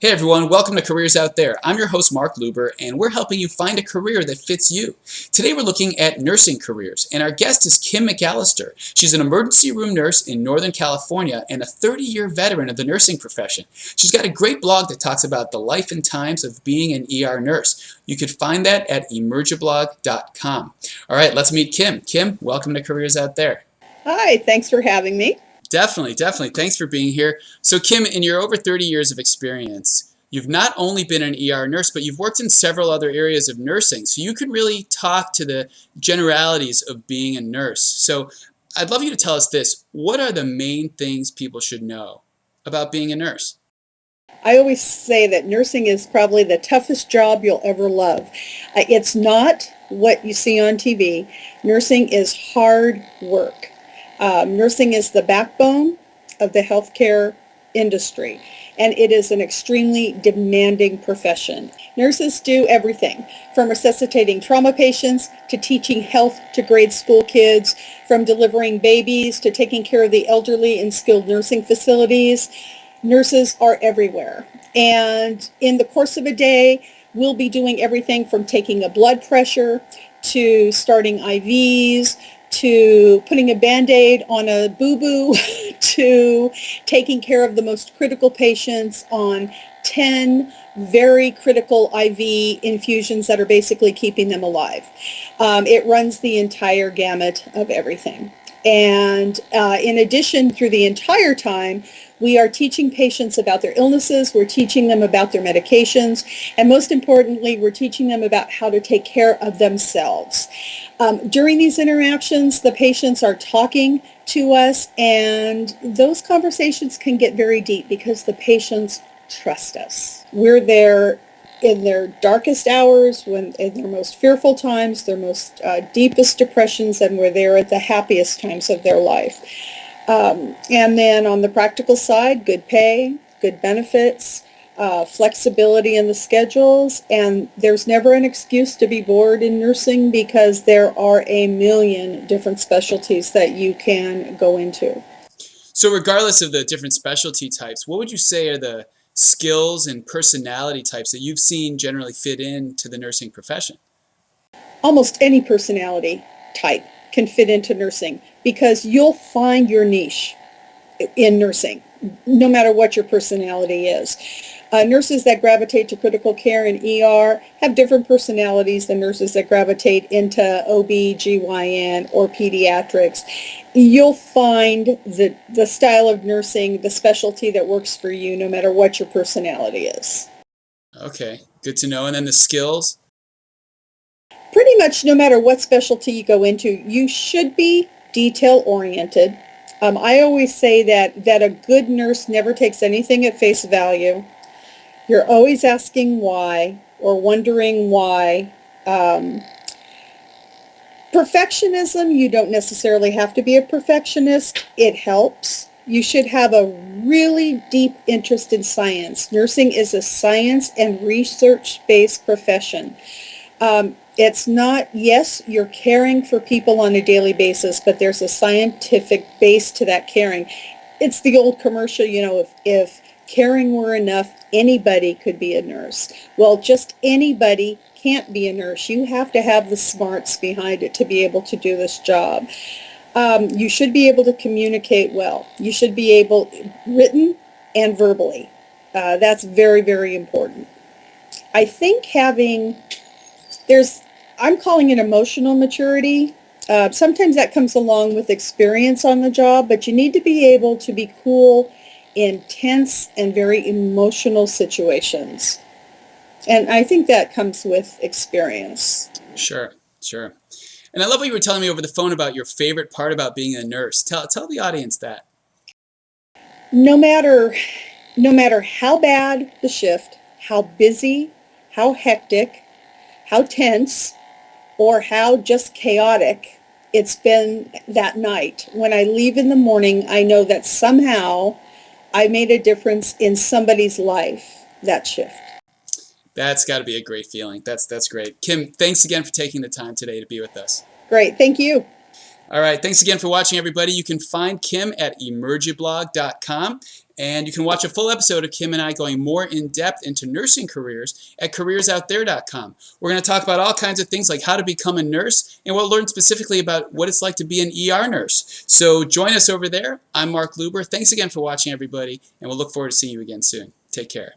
Hey everyone, welcome to Careers Out There. I'm your host Mark Luber, and we're helping you find a career that fits you. Today we're looking at nursing careers, and our guest is Kim McAllister. She's an emergency room nurse in Northern California and a 30-year veteran of the nursing profession. She's got a great blog that talks about the life and times of being an ER nurse. You could find that at emergiblog.com. All right, let's meet Kim. Kim, welcome to Careers Out There. Hi, thanks for having me. Definitely. Thanks for being here. So Kim, in your over 30 years of experience, you've not only been an ER nurse, but you've worked in several other areas of nursing. So you could really talk to the generalities of being a nurse. So I'd love you to tell us this. What are the main things people should know about being a nurse? I always say that nursing is probably the toughest job you'll ever love. It's not what you see on TV. Nursing is hard work. Nursing is the backbone of the healthcare industry, and it is an extremely demanding profession. Nurses do everything from resuscitating trauma patients to teaching health to grade school kids, from delivering babies to taking care of the elderly in skilled nursing facilities. Nurses are everywhere, and in the course of a day, we'll be doing everything from taking a blood pressure to starting IVs, to putting a Band-Aid on a boo-boo, to taking care of the most critical patients on 10 very critical IV infusions that are basically keeping them alive. It runs the entire gamut of everything. And in addition, through the entire time, we are teaching patients about their illnesses, we're teaching them about their medications, and most importantly, we're teaching them about how to take care of themselves. During these interactions, the patients are talking to us, and those conversations can get very deep because the patients trust us. We're there in their darkest hours, in their most fearful times, their most deepest depressions, and we're there at the happiest times of their life. And then on the practical side, good pay, good benefits, flexibility in the schedules, and there's never an excuse to be bored in nursing because there are a million different specialties that you can go into. So regardless of the different specialty types, what would you say are the skills and personality types that you've seen generally fit into the nursing profession? Almost any personality type can fit into nursing because you'll find your niche in nursing, no matter what your personality is. Nurses that gravitate to critical care and ER have different personalities than nurses that gravitate into OB/GYN or pediatrics. You'll find the style of nursing, the specialty that works for you, no matter what your personality is. Okay, good to know. And then the skills? Pretty much no matter what specialty you go into, you should be detail-oriented. I always say that a good nurse never takes anything at face value. You're always asking why or wondering why. Perfectionism, you don't necessarily have to be a perfectionist. It helps. You should have a really deep interest in science. Nursing is a science and research-based profession. It's not, yes, you're caring for people on a daily basis, but there's a scientific base to that caring. It's the old commercial, if caring were enough, anybody could be a nurse. Well, just anybody can't be a nurse. You have to have the smarts behind it to be able to do this job. You should be able to communicate well. You should be able, written and verbally. That's very, very important. I think I'm calling it emotional maturity. Sometimes that comes along with experience on the job, but you need to be able to be cool in tense and very emotional situations. And I think that comes with experience. Sure. And I love what you were telling me over the phone about your favorite part about being a nurse. Tell the audience that. No matter how bad the shift, how busy, how hectic, how tense, or how just chaotic it's been that night, when I leave in the morning, I know that somehow I made a difference in somebody's life that shift. That's got to be a great feeling. That's great. Kim, thanks again for taking the time today to be with us. Great. Thank you. All right. Thanks again for watching, everybody. You can find Kim at emergiblog.com. And you can watch a full episode of Kim and I going more in depth into nursing careers at careersouththere.com. We're going to talk about all kinds of things like how to become a nurse, and we'll learn specifically about what it's like to be an ER nurse. So join us over there. I'm Mark Luber. Thanks again for watching, everybody, and we'll look forward to seeing you again soon. Take care.